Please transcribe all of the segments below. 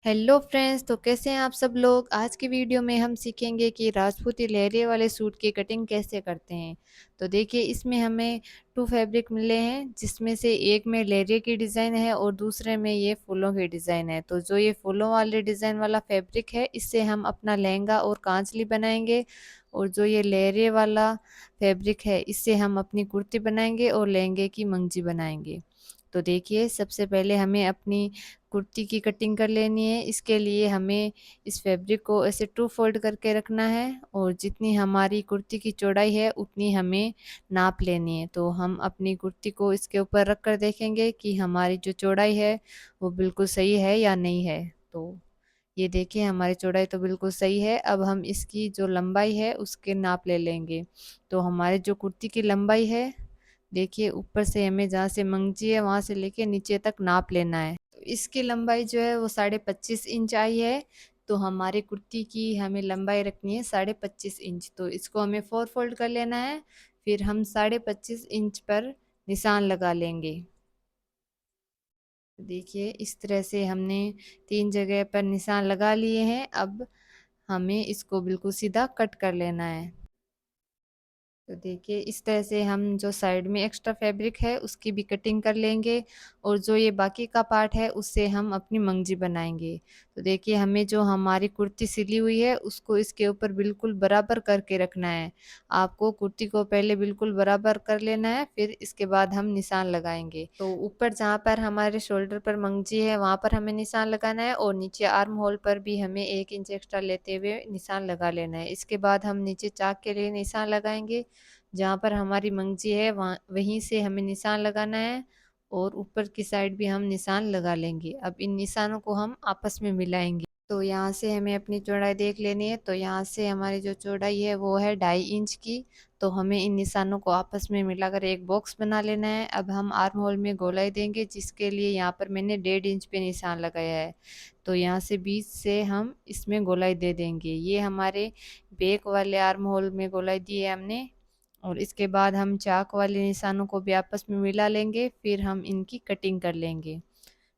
Hello friends, तो कैसे हैं आप सब लोग। आज की वीडियो में हम सीखेंगे कि राजपूती लहरिये वाले सूट की कटिंग कैसे करते हैं। तो देखिए, इसमें हमें टू फैब्रिक मिले हैं, जिसमें से एक में लहरिये की डिज़ाइन है और दूसरे में ये फूलों की डिज़ाइन है। तो जो ये फूलों वाले डिज़ाइन वाला फैब्रिक है, इससे हम अपना लहंगा और कांचली बनाएंगे। और जो ये लहरिये वाला फैब्रिक है, इससे हम अपनी कुर्ती बनाएंगे और लहंगे की मंगजी बनाएंगे। तो देखिए, सबसे पहले हमें अपनी कुर्ती की कटिंग कर लेनी है। इसके लिए हमें इस फैब्रिक को ऐसे टू फोल्ड करके रखना है और जितनी हमारी कुर्ती की चौड़ाई है उतनी हमें नाप लेनी है। तो हम अपनी कुर्ती को इसके ऊपर रख कर देखेंगे कि हमारी जो चौड़ाई है वो बिल्कुल सही है या नहीं है। तो ये देखिए, हमारी चौड़ाई तो बिल्कुल सही है। अब हम इसकी जो लंबाई है उसके नाप ले लेंगे। तो हमारे जो कुर्ती की लंबाई है, देखिए ऊपर से हमें जहाँ से मंगजी है वहाँ से लेके नीचे तक नाप लेना है। तो इसकी लंबाई जो है वो 25.5 इंच आई है। तो हमारी कुर्ती की हमें लंबाई रखनी है 25.5 इंच। तो इसको हमें 4 फोल्ड कर लेना है। फिर हम 25.5 इंच पर निशान लगा लेंगे। देखिए, इस तरह से हमने 3 जगह पर निशान लगा लिए हैं। अब हमें इसको बिल्कुल सीधा कट कर लेना है। तो देखिए, इस तरह से हम जो साइड में एक्स्ट्रा फैब्रिक है उसकी भी कटिंग कर लेंगे और जो ये बाकी का पार्ट है उससे हम अपनी मंगजी बनाएंगे। तो देखिए, हमें जो हमारी कुर्ती सिली हुई है उसको इसके ऊपर बिल्कुल बराबर करके रखना है। आपको कुर्ती को पहले बिल्कुल बराबर कर लेना है, फिर इसके बाद हम निशान लगाएंगे। तो ऊपर जहाँ पर हमारे शोल्डर पर मंगजी है वहाँ पर हमें निशान लगाना है और नीचे आर्म होल पर भी हमें 1 इंच एक्स्ट्रा लेते हुए निशान लगा लेना है। इसके बाद हम नीचे चाक के लिए निशान लगाएंगे। जहाँ पर हमारी मंगजी है वहाँ वहीं से हमें निशान लगाना है और ऊपर की साइड भी हम निशान लगा लेंगे। अब इन निशानों को हम आपस में मिलाएंगे। तो यहाँ से हमें अपनी चौड़ाई देख लेनी है। तो यहाँ से हमारी जो चौड़ाई है वो है 2.5 इंच की। तो हमें इन निशानों को आपस में मिलाकर एक बॉक्स बना लेना है। अब हम आर्म होल में गोलाई देंगे, जिसके लिए यहाँ पर मैंने 1.5 इंच पे निशान लगाया है। तो यहाँ से बीच से हम इसमें गोलाई दे देंगे। ये हमारे बैक वाले आर्म होल में गोलाई दी है हमने। और इसके बाद हम चाक वाले निशानों को भी आपस में मिला लेंगे, फिर हम इनकी कटिंग कर लेंगे।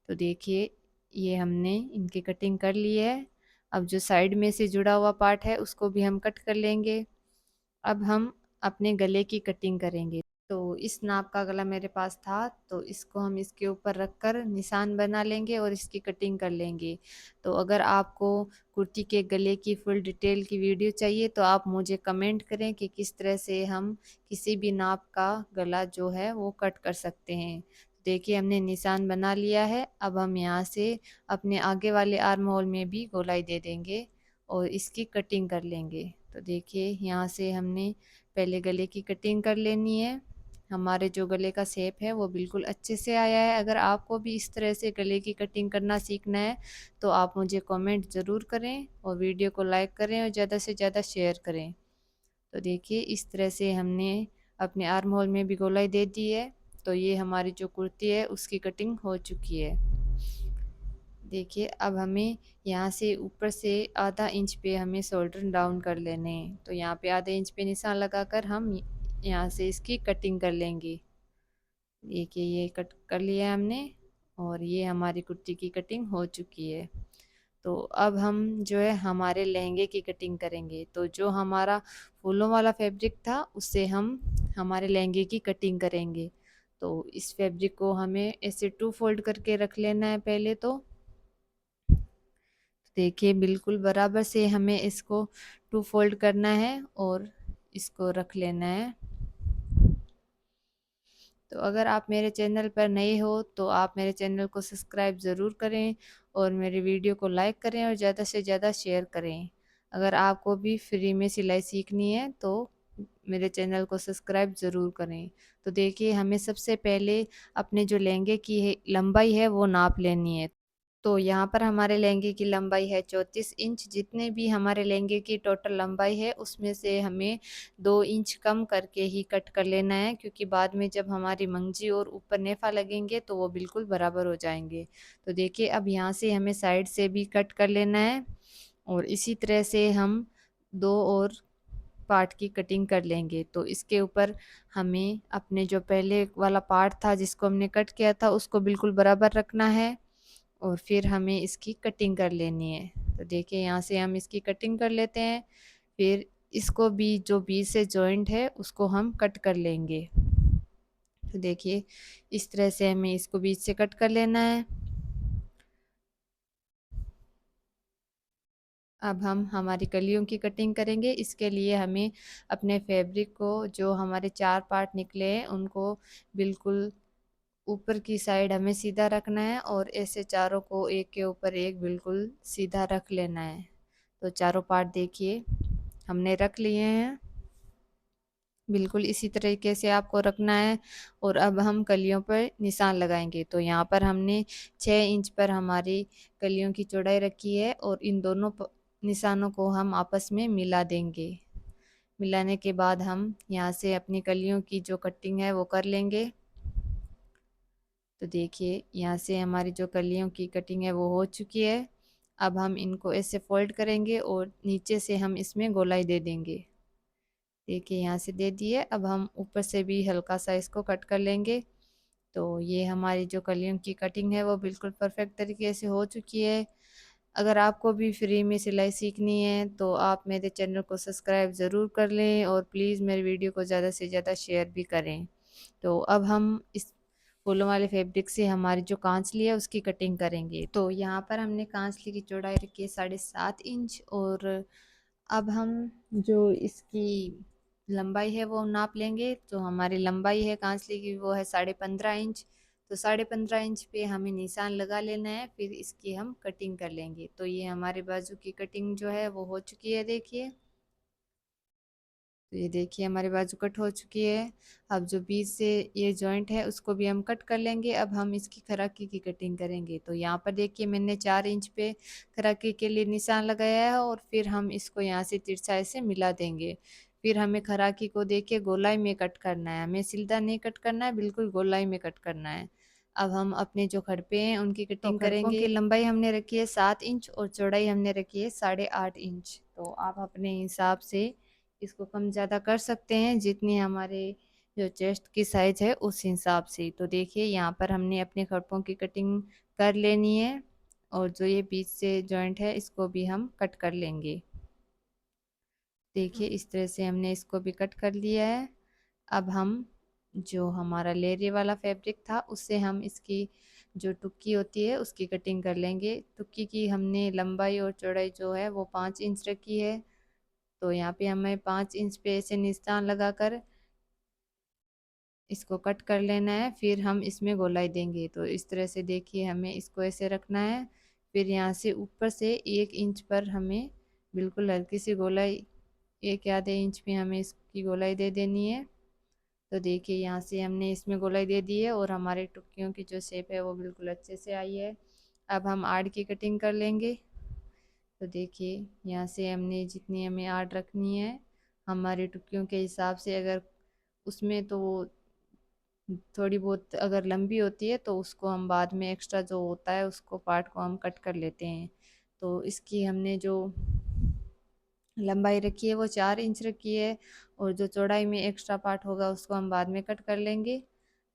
तो देखिए, ये हमने इनकी कटिंग कर ली है। अब जो साइड में से जुड़ा हुआ पार्ट है उसको भी हम कट कर लेंगे। अब हम अपने गले की कटिंग करेंगे। तो इस नाप का गला मेरे पास था, तो इसको हम इसके ऊपर रखकर निशान बना लेंगे और इसकी कटिंग कर लेंगे। तो अगर आपको कुर्ती के गले की फुल डिटेल की वीडियो चाहिए तो आप मुझे कमेंट करें कि किस तरह से हम किसी भी नाप का गला जो है वो कट कर सकते हैं। देखिए, हमने निशान बना लिया है। अब हम यहाँ से अपने आगे वाले आर्म होल में भी गोलाई दे देंगे और इसकी कटिंग कर लेंगे। तो देखिए, यहाँ से हमने पहले गले की कटिंग कर लेनी है। हमारे जो गले का शेप है वो बिल्कुल अच्छे से आया है। अगर आपको भी इस तरह से गले की कटिंग करना सीखना है तो आप मुझे कमेंट ज़रूर करें और वीडियो को लाइक करें और ज़्यादा से ज़्यादा शेयर करें। तो देखिए, इस तरह से हमने अपने आर्म होल में भी गोलाई दे दी है। तो ये हमारी जो कुर्ती है उसकी कटिंग हो चुकी है। देखिए, अब हमें यहाँ से ऊपर से ½ इंच पे हमें शोल्डर डाउन कर लेने हैं। तो यहाँ पे ½ इंच पे निशान लगाकर हम यहाँ से इसकी कटिंग कर लेंगे। देखिए, ये कट कर लिया है हमने और ये हमारी कुर्ती की कटिंग हो चुकी है। तो अब हम जो है हमारे लहंगे की कटिंग करेंगे। तो जो हमारा फूलों वाला फैब्रिक था उससे हम हमारे लहंगे की कटिंग करेंगे। तो इस फैब्रिक को हमें ऐसे टू फोल्ड करके रख लेना है पहले। तो देखिए, बिल्कुल बराबर से हमें इसको टू फोल्ड करना है और इसको रख लेना है। तो अगर आप मेरे चैनल पर नए हो तो आप मेरे चैनल को सब्सक्राइब ज़रूर करें और मेरे वीडियो को लाइक करें और ज़्यादा से ज़्यादा शेयर करें। अगर आपको भी फ्री में सिलाई सीखनी है तो मेरे चैनल को सब्सक्राइब ज़रूर करें। तो देखिए, हमें सबसे पहले अपने जो लहंगे की लंबाई है वो नाप लेनी है। तो यहाँ पर हमारे लहंगे की लंबाई है 34 इंच। जितने भी हमारे लहंगे की टोटल लंबाई है उसमें से हमें 2 इंच कम करके ही कट कर लेना है, क्योंकि बाद में जब हमारी मंगजी और ऊपर नेफा लगेंगे तो वो बिल्कुल बराबर हो जाएंगे। तो देखिए, अब यहाँ से हमें साइड से भी कट कर लेना है और इसी तरह से हम दो और पार्ट की कटिंग कर लेंगे। तो इसके ऊपर हमें अपने जो पहले वाला पार्ट था जिसको हमने कट किया था उसको बिल्कुल बराबर रखना है और फिर हमें इसकी कटिंग कर लेनी है। तो देखिए यहाँ से हम इसकी कटिंग कर लेते हैं। फिर इसको भी जो बीच से जॉइंट है उसको हम कट कर लेंगे। तो देखिए इस तरह से हमें इसको बीच से कट कर लेना है। अब हम हमारी कलियों की कटिंग करेंगे। इसके लिए हमें अपने फैब्रिक को जो हमारे 4 पार्ट निकले हैं उनको बिल्कुल ऊपर की साइड हमें सीधा रखना है और ऐसे चारों को एक के ऊपर एक बिल्कुल सीधा रख लेना है। तो चारों पार्ट देखिए हमने रख लिए हैं। बिल्कुल इसी तरीके से आपको रखना है। और अब हम कलियों पर निशान लगाएंगे। तो यहाँ पर हमने 6 इंच पर हमारी कलियों की चौड़ाई रखी है और इन दोनों निशानों को हम आपस में मिला देंगे। मिलाने के बाद हम यहाँ से अपनी कलियों की जो कटिंग है वो कर लेंगे। तो देखिए यहाँ से हमारी जो कलियों की कटिंग है वो हो चुकी है। अब हम इनको ऐसे फोल्ड करेंगे और नीचे से हम इसमें गोलाई दे देंगे। देखिए यहाँ से दे दिए। अब हम ऊपर से भी हल्का सा इसको कट कर लेंगे। तो ये हमारी जो कलियों की कटिंग है वो बिल्कुल परफेक्ट तरीके से हो चुकी है। अगर आपको भी फ्री में सिलाई सीखनी है तो आप मेरे चैनल को सब्सक्राइब ज़रूर कर लें और प्लीज़ मेरे वीडियो को ज़्यादा से ज़्यादा शेयर भी करें। तो अब हम इस फूलों वाले फैब्रिक से हमारी जो कांचली है उसकी कटिंग करेंगे। तो यहाँ पर हमने कांचली की चौड़ाई रखी है 7.5 इंच। और अब हम जो इसकी लंबाई है वो नाप लेंगे। तो हमारी लंबाई है कांचली की वो है 15.5 इंच। तो 15.5 इंच पे हमें निशान लगा लेना है। फिर इसकी हम कटिंग कर लेंगे। तो ये हमारे बाजू की कटिंग जो है वो हो चुकी है देखिए। तो ये देखिए हमारी बाजू कट हो चुकी है। अब जो बीच से ये जॉइंट है उसको भी हम कट कर लेंगे। अब हम इसकी खराकी की कटिंग करेंगे। तो यहाँ पर देखिए मैंने 4 इंच पे खराकी के लिए निशान लगाया है और फिर हम इसको यहाँ से तिरछाई से मिला देंगे। फिर हमें खराकी को देखिए गोलाई में कट करना है। हमें सीधा नहीं कट करना है, बिल्कुल गोलाई में कट करना है। अब हम अपने जो खड़पे हैं उनकी कटिंग खड़पों की लंबाई हमने रखी है 7 इंच और चौड़ाई हमने रखी है 8.5 इंच। तो आप अपने हिसाब से इसको कम ज़्यादा कर सकते हैं जितनी हमारे जो चेस्ट की साइज है उस हिसाब से। तो देखिए यहाँ पर हमने अपने खड़पों की कटिंग कर लेनी है और जो ये बीच से जॉइंट है इसको भी हम कट कर लेंगे। देखिए इस तरह से हमने इसको भी कट कर लिया है। अब हम जो हमारा लेरे वाला फैब्रिक था उससे हम इसकी जो टुक्की होती है उसकी कटिंग कर लेंगे। टुक्की की हमने लंबाई और चौड़ाई जो है वो 5 इंच रखी है। तो यहाँ पे हमें 5 इंच पे ऐसे निशान लगाकर इसको कट कर लेना है। फिर हम इसमें गोलाई देंगे। तो इस तरह से देखिए हमें इसको ऐसे रखना है। फिर यहाँ से ऊपर से 1 इंच पर हमें बिल्कुल हल्की सी गोलाई, एक आधे इंच में हमें इसकी गोलाई दे देनी है। तो देखिए यहाँ से हमने इसमें गोलाई दे दी है और हमारे टुक्कियों की जो शेप है वो बिल्कुल अच्छे से आई है। अब हम आड़ की कटिंग कर लेंगे। तो देखिए यहाँ से हमने जितनी हमें आड़ रखनी है हमारी टुक्कियों के हिसाब से, अगर उसमें तो थोड़ी बहुत अगर लंबी होती है तो उसको हम बाद में एक्स्ट्रा जो होता है उसको पार्ट को हम कट कर लेते हैं। तो इसकी हमने जो लंबाई रखी है वो 4 इंच रखी है और जो चौड़ाई में एक्स्ट्रा पार्ट होगा उसको हम बाद में कट कर लेंगे।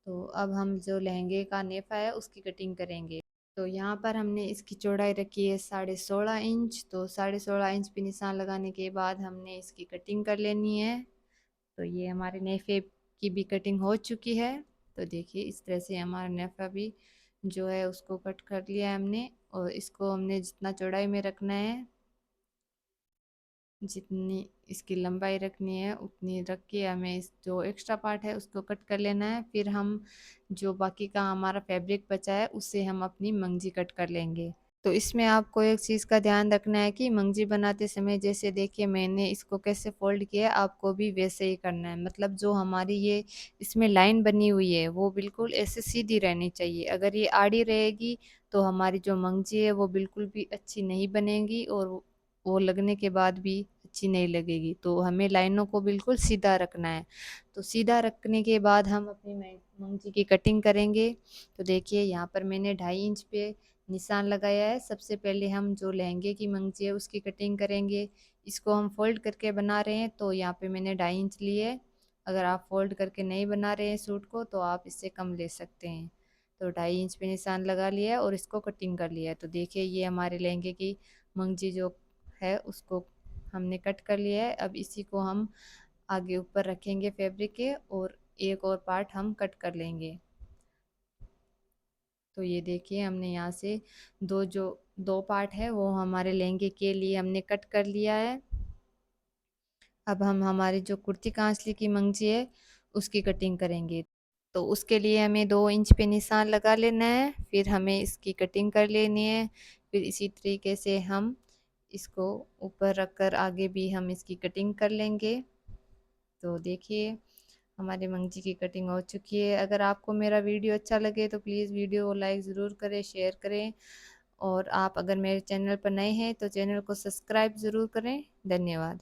तो अब हम जो लहंगे का नेफा है उसकी कटिंग करेंगे। तो यहाँ पर हमने इसकी चौड़ाई रखी है 16.5 इंच। तो 16.5 इंच पे निशान लगाने के बाद हमने इसकी कटिंग कर लेनी है। तो ये हमारे नेफे की भी कटिंग हो चुकी है। तो देखिए इस तरह से हमारा नेफा भी जो है उसको कट कर लिया है हमने। और इसको हमने जितना चौड़ाई में रखना है, जितनी इसकी लंबाई रखनी है उतनी रख के हमें इस जो एक्स्ट्रा पार्ट है उसको कट कर लेना है। फिर हम जो बाकी का हमारा फैब्रिक बचा है उससे हम अपनी मंगजी कट कर लेंगे। तो इसमें आपको एक चीज़ का ध्यान रखना है कि मंगजी बनाते समय जैसे देखिए मैंने इसको कैसे फोल्ड किया है आपको भी वैसे ही करना है। मतलब जो हमारी ये इसमें लाइन बनी हुई है वो बिल्कुल ऐसे सीधी रहनी चाहिए। अगर ये आड़ी रहेगी तो हमारी जो मंगजी है वो बिल्कुल भी अच्छी नहीं बनेगी और वो लगने के बाद भी अच्छी नहीं लगेगी। तो हमें लाइनों को बिल्कुल सीधा रखना है। तो सीधा रखने के बाद हम अपनी मंगजी की कटिंग करेंगे। तो देखिए यहाँ पर मैंने 2.5 इंच पे निशान लगाया है। सबसे पहले हम जो लहंगे की मंगजी है उसकी कटिंग करेंगे। इसको हम फोल्ड करके बना रहे हैं तो यहाँ पे मैंने 2.5 इंच लिए है। अगर आप फोल्ड करके नहीं बना रहे हैं सूट को तो आप इससे कम ले सकते हैं। तो 2.5 इंच पे निशान लगा लिया है और इसको कटिंग कर लिया है। तो देखिए ये हमारे लहंगे की मंगजी जो है उसको हमने कट कर लिया है। अब इसी को हम आगे ऊपर रखेंगे फैब्रिक के और एक और पार्ट हम कट कर लेंगे। तो ये देखिए हमने यहाँ से दो पार्ट है वो हमारे लहंगे के लिए हमने कट कर लिया है। अब हम हमारी जो कुर्ती कांसली की मंगजी है उसकी कटिंग करेंगे। तो उसके लिए हमें 2 इंच पे निशान लगा लेना है, फिर हमें इसकी कटिंग कर लेनी है। फिर इसी तरीके से हम इसको ऊपर रखकर आगे भी हम इसकी कटिंग कर लेंगे। तो देखिए हमारी मंगजी की कटिंग हो चुकी है। अगर आपको मेरा वीडियो अच्छा लगे तो प्लीज़ वीडियो को लाइक ज़रूर करें, शेयर करें। और आप अगर मेरे चैनल पर नए हैं तो चैनल को सब्सक्राइब ज़रूर करें। धन्यवाद।